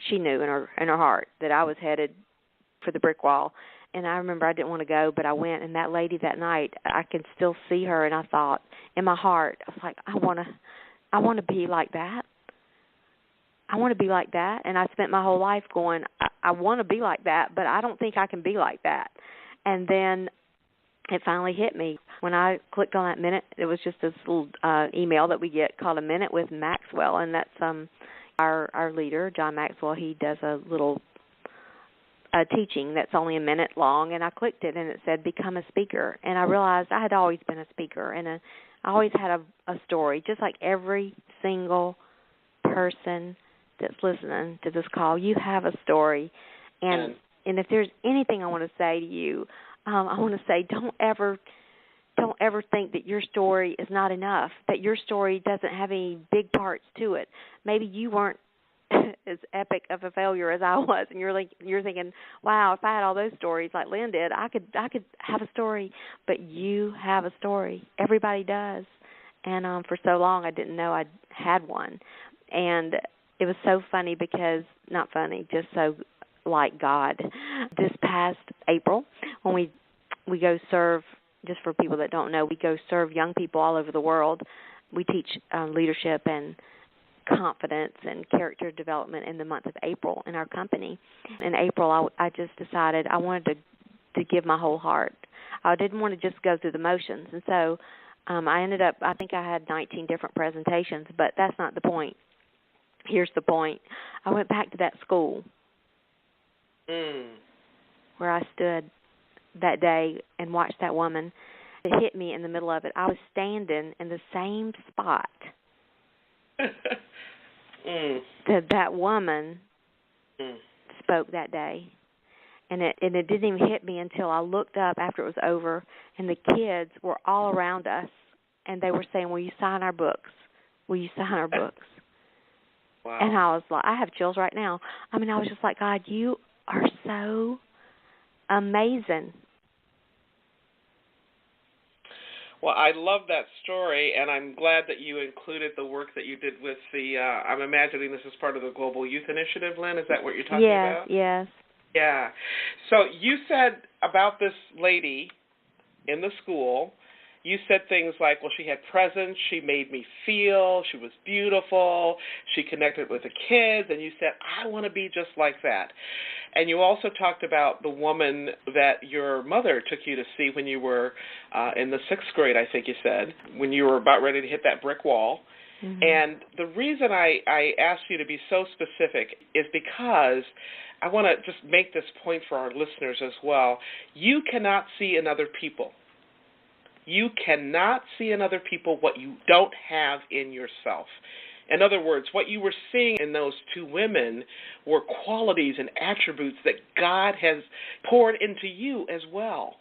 she knew in her heart that I was headed for the brick wall. And I remember I didn't want to go, but I went, and that lady that night, I could still see her, and I thought in my heart, I was like, I want to be like that. I want to be like that. And I spent my whole life going, I want to be like that, but I don't think I can be like that. And then it finally hit me. When I clicked on that minute, it was just this little email that we get called A Minute with Maxwell, and that's our leader, John Maxwell. He does a little teaching that's only a minute long, and I clicked it, and it said, become a speaker. And I realized I had always been a speaker, and I always had a story, just like every single person that's listening to this call. You have a story, and if there's anything I want to say to you, I want to say don't ever think that your story is not enough, that your story doesn't have any big parts to it. Maybe you weren't as epic of a failure as I was, and you're thinking, wow, if I had all those stories like Lynn did, I could have a story. But you have a story. Everybody does. And for so long I didn't know I had one. And it was so funny because, not funny, just so like God. This past April, when we go serve, just for people that don't know, we go serve young people all over the world. We teach leadership and confidence and character development in the month of April in our company. In April, I just decided I wanted to give my whole heart. I didn't want to just go through the motions. And so I ended up, I think I had 19 different presentations, but that's not the point. Here's the point. I went back to that school where I stood that day and watched that woman. It hit me in the middle of it. I was standing in the same spot that woman spoke that day. And it didn't even hit me until I looked up after it was over, and the kids were all around us, and they were saying, will you sign our books? Will you sign our books? Wow. And I was like, I have chills right now. I mean, I was just like, God, you are so amazing. Well, I love that story, and I'm glad that you included the work that you did with the, I'm imagining this is part of the Global Youth Initiative, Lynn. Is that what you're talking about? Yes. Yeah. So you said about this lady in the school, you said things like, well, she had presence, she made me feel, she was beautiful, she connected with the kids, and you said, I want to be just like that. And you also talked about the woman that your mother took you to see when you were in the 6th grade, I think you said, when you were about ready to hit that brick wall. Mm-hmm. And the reason I asked you to be so specific is because I want to just make this point for our listeners as well. You cannot see in other people. You cannot see in other people what you don't have in yourself. In other words, what you were seeing in those two women were qualities and attributes that God has poured into you as well.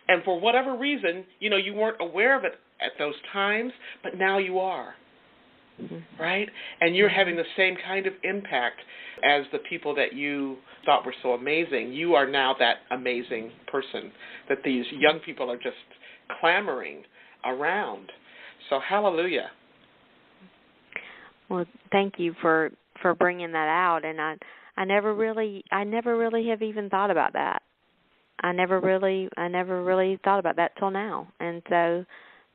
And for whatever reason, you weren't aware of it at those times, but now you are, right? And you're having the same kind of impact as the people that you thought were so amazing. You are now that amazing person that these young people are just clamoring around. So hallelujah. Well, thank you for bringing that out, and I never really have even thought about that. I never really thought about that till now, and so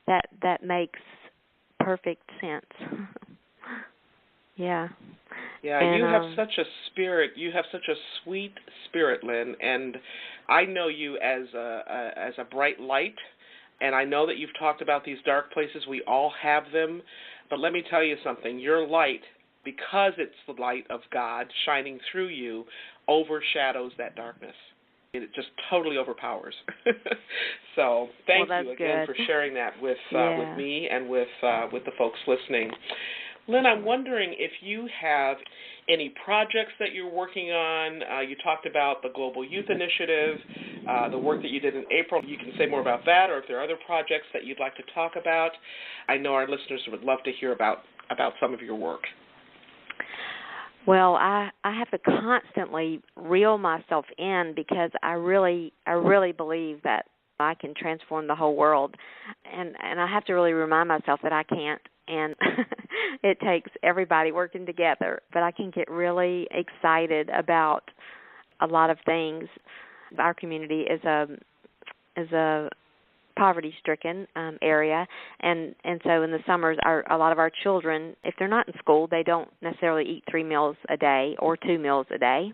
that makes perfect sense. Yeah. Yeah, and you have such a spirit. You have such a sweet spirit, Lynn, and I know you as a bright light. And I know that you've talked about these dark places. We all have them. But let me tell you something. Your light, because it's the light of God shining through you, overshadows that darkness. It just totally overpowers. So thank you again for sharing that with me and with the folks listening. Lynn, I'm wondering if you have any projects that you're working on. You talked about the Global Youth Initiative, the work that you did in April. You can say more about that, or if there are other projects that you'd like to talk about. I know our listeners would love to hear about some of your work. Well, I have to constantly reel myself in because I really believe that I can transform the whole world, and I have to really remind myself that I can't and it takes everybody working together. But I can get really excited about a lot of things. Our community is a poverty-stricken area, and so in the summers, a lot of our children, if they're not in school, they don't necessarily eat 3 meals a day or 2 meals a day.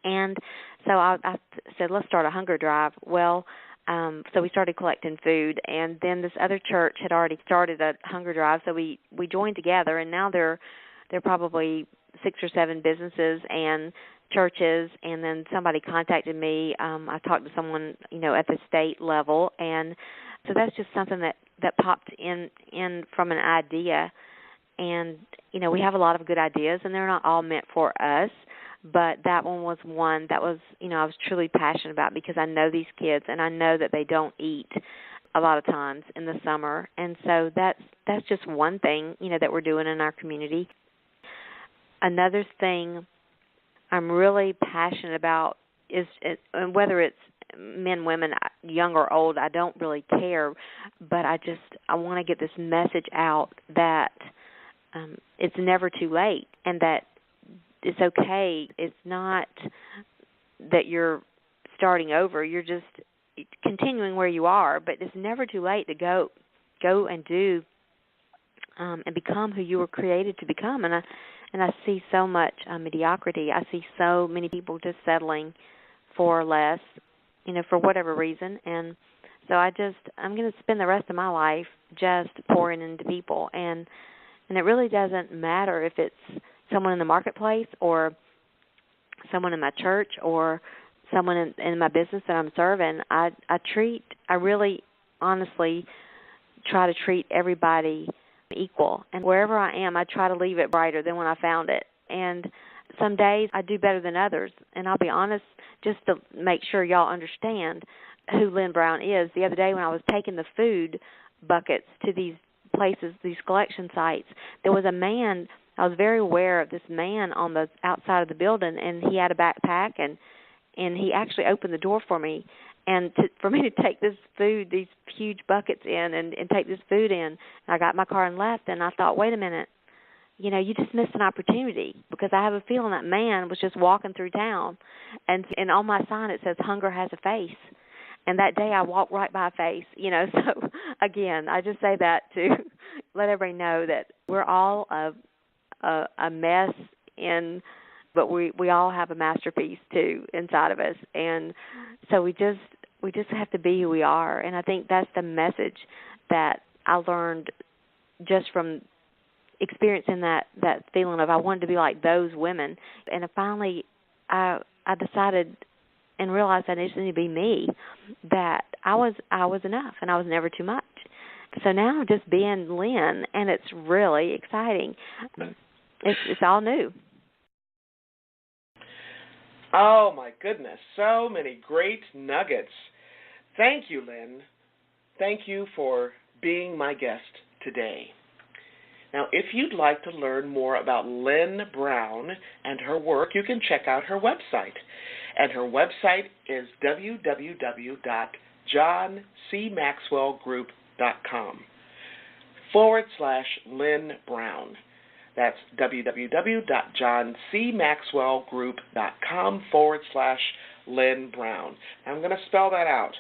And so I said, let's start a hunger drive. Well, so we started collecting food, and then this other church had already started a hunger drive, so we joined together, and now they're probably 6 or 7 businesses and churches, and then somebody contacted me. I talked to someone, at the state level, and so that's just something that popped in from an idea. And, we have a lot of good ideas, and they're not all meant for us, but that one was one that was, I was truly passionate about because I know these kids, and I know that they don't eat a lot of times in the summer. And so that's just one thing, that we're doing in our community. Another thing I'm really passionate about is, whether it's men, women, young or old, I don't really care, but I want to get this message out that it's never too late, and that it's okay. It's not that you're starting over. You're just continuing where you are, but it's never too late to go and do and become who you were created to become. And I see so much mediocrity. I see so many people just settling for less, for whatever reason. And so I'm going to spend the rest of my life just pouring into people. And it really doesn't matter if it's someone in the marketplace or someone in my church or someone in my business that I'm serving. I really honestly try to treat everybody equal. And wherever I am, I try to leave it brighter than when I found it. And some days I do better than others. And I'll be honest, just to make sure y'all understand who Lynn Brown is, the other day when I was taking the food buckets to these places, these collection sites, there was a man. I was very aware of this man on the outside of the building, and he had a backpack, and he actually opened the door for me, and for me to take this food, these huge buckets in, and take this food in. And I got in my car and left, and I thought, wait a minute, you just missed an opportunity, because I have a feeling that man was just walking through town, and on my sign it says, hunger has a face. And that day I walked right by a face, So, again, I just say that to let everybody know that we're all a mess but we all have a masterpiece too inside of us. And so we just have to be who we are. And I think that's the message that I learned just from experiencing that feeling of I wanted to be like those women. And finally I decided and realized I just needed to be me, that I was enough and I was never too much. So now I'm just being Lynn, and it's really exciting. It's all new. Oh, my goodness. So many great nuggets. Thank you, Lynn. Thank you for being my guest today. Now, if you'd like to learn more about Lynn Brown and her work, you can check out her website. And her website is www.johncmaxwellgroup.com/Lynn Brown. That's www.johncmaxwellgroup.com/Lynn Brown. I'm going to spell that out.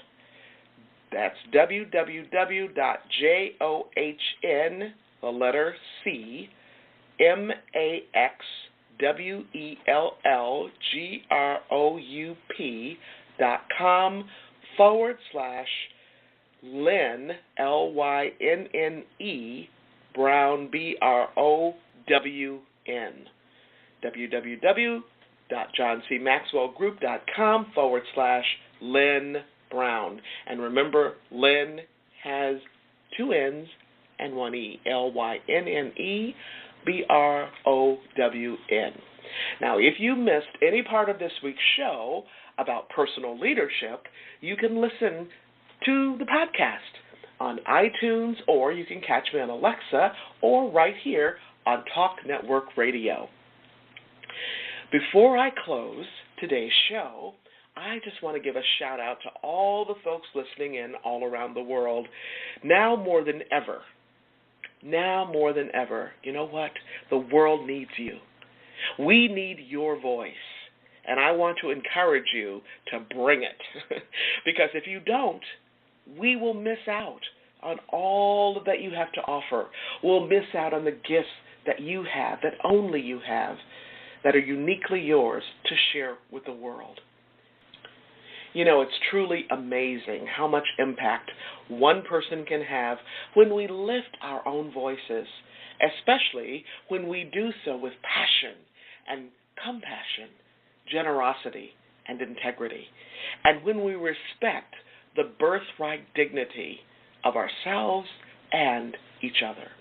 That's www.john, the letter C, MAXWELLGROUP.com/Lynn, LYNNE, Brown, BROWN. www.johncmaxwellgroup.com/Lynn Brown. And remember, Lynn has 2 N's and 1 E, LYNNE, BROWN. Now, if you missed any part of this week's show about personal leadership, you can listen to the podcast on iTunes, or you can catch me on Alexa, or right here on Talk Network Radio. Before I close today's show, I just want to give a shout out to all the folks listening in all around the world. Now more than ever, now more than ever, you know what? The world needs you. We need your voice. And I want to encourage you to bring it. Because if you don't, we will miss out on all that you have to offer. We'll miss out on the gifts that you have, that only you have, that are uniquely yours to share with the world. You know, it's truly amazing how much impact one person can have when we lift our own voices, especially when we do so with passion and compassion, generosity, and integrity, and when we respect the birthright dignity of ourselves and each other.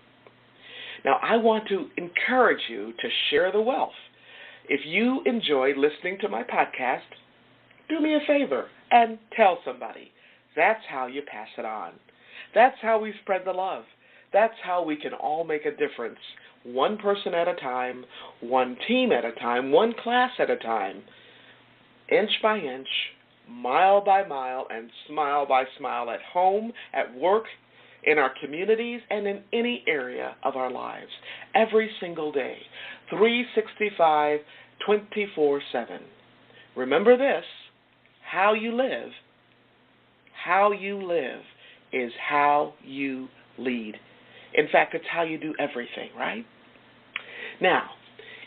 Now, I want to encourage you to share the wealth. If you enjoy listening to my podcast, do me a favor and tell somebody. That's how you pass it on. That's how we spread the love. That's how we can all make a difference, one person at a time, one team at a time, one class at a time, inch by inch, mile by mile, and smile by smile at home, at work, in our communities, and in any area of our lives, every single day, 365, 24/7. Remember this, how you live is how you lead. In fact, it's how you do everything, right? Now,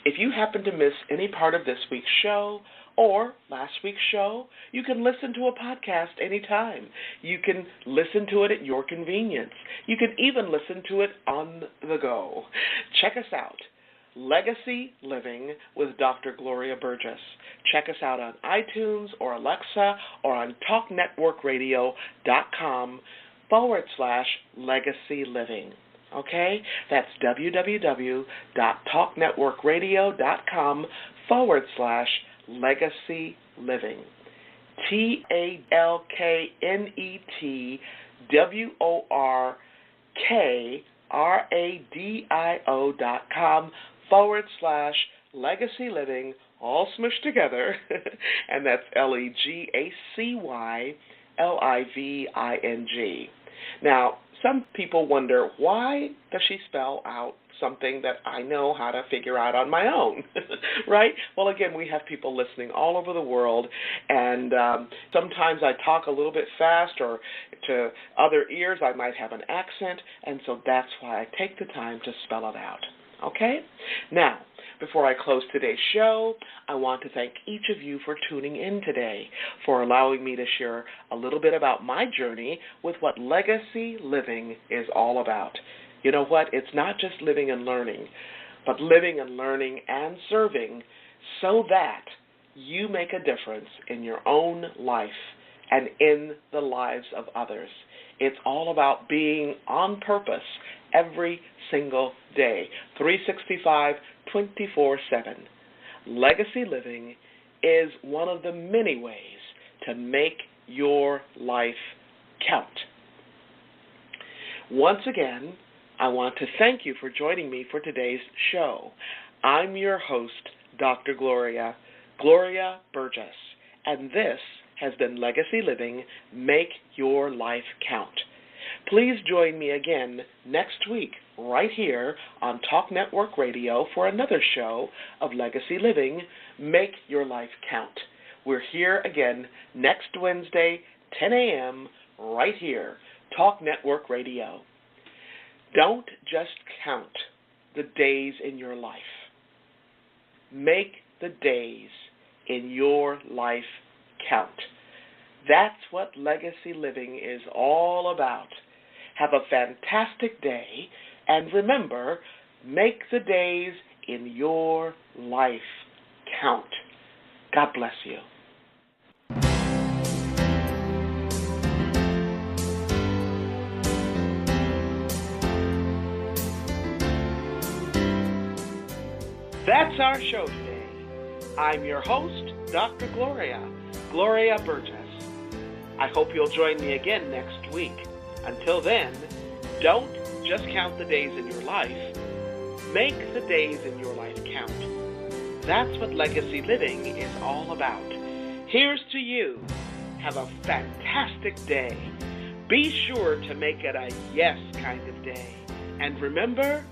if you happen to miss any part of this week's show or last week's show, you can listen to a podcast anytime. You can listen to it at your convenience. You can even listen to it on the go. Check us out, Legacy Living with Dr. Gloria Burgess. Check us out on iTunes or Alexa or on talknetworkradio.com/Legacy Living. Okay? That's www.talknetworkradio.com/Legacy Living. TalkNetworkradio.com/Legacy Living, all smushed together, and that's LEGACYLIVING. Now, some people wonder, why does she spell out something that I know how to figure out on my own, right? Well, again, we have people listening all over the world, and sometimes I talk a little bit fast, or to other ears I might have an accent, and so that's why I take the time to spell it out, okay? Now, before I close today's show, I want to thank each of you for tuning in today, for allowing me to share a little bit about my journey with what legacy living is all about. You know what? It's not just living and learning, but living and learning and serving so that you make a difference in your own life and in the lives of others. It's all about being on purpose every single day, 365, 24/7. Legacy living is one of the many ways to make your life count. Once again, I want to thank you for joining me for today's show. I'm your host, Dr. Gloria Burgess, and this has been Legacy Living, Make Your Life Count. Please join me again next week right here on Talk Network Radio for another show of Legacy Living, Make Your Life Count. We're here again next Wednesday, 10 a.m., right here, Talk Network Radio. Don't just count the days in your life. Make the days in your life count. That's what legacy living is all about. Have a fantastic day, and remember, make the days in your life count. God bless you. That's our show today. I'm your host, Dr. Gloria Burgess. I hope you'll join me again next week. Until then, don't just count the days in your life. Make the days in your life count. That's what legacy living is all about. Here's to you. Have a fantastic day. Be sure to make it a yes kind of day. And remember,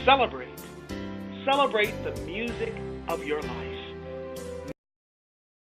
celebrate. Celebrate the music of your life.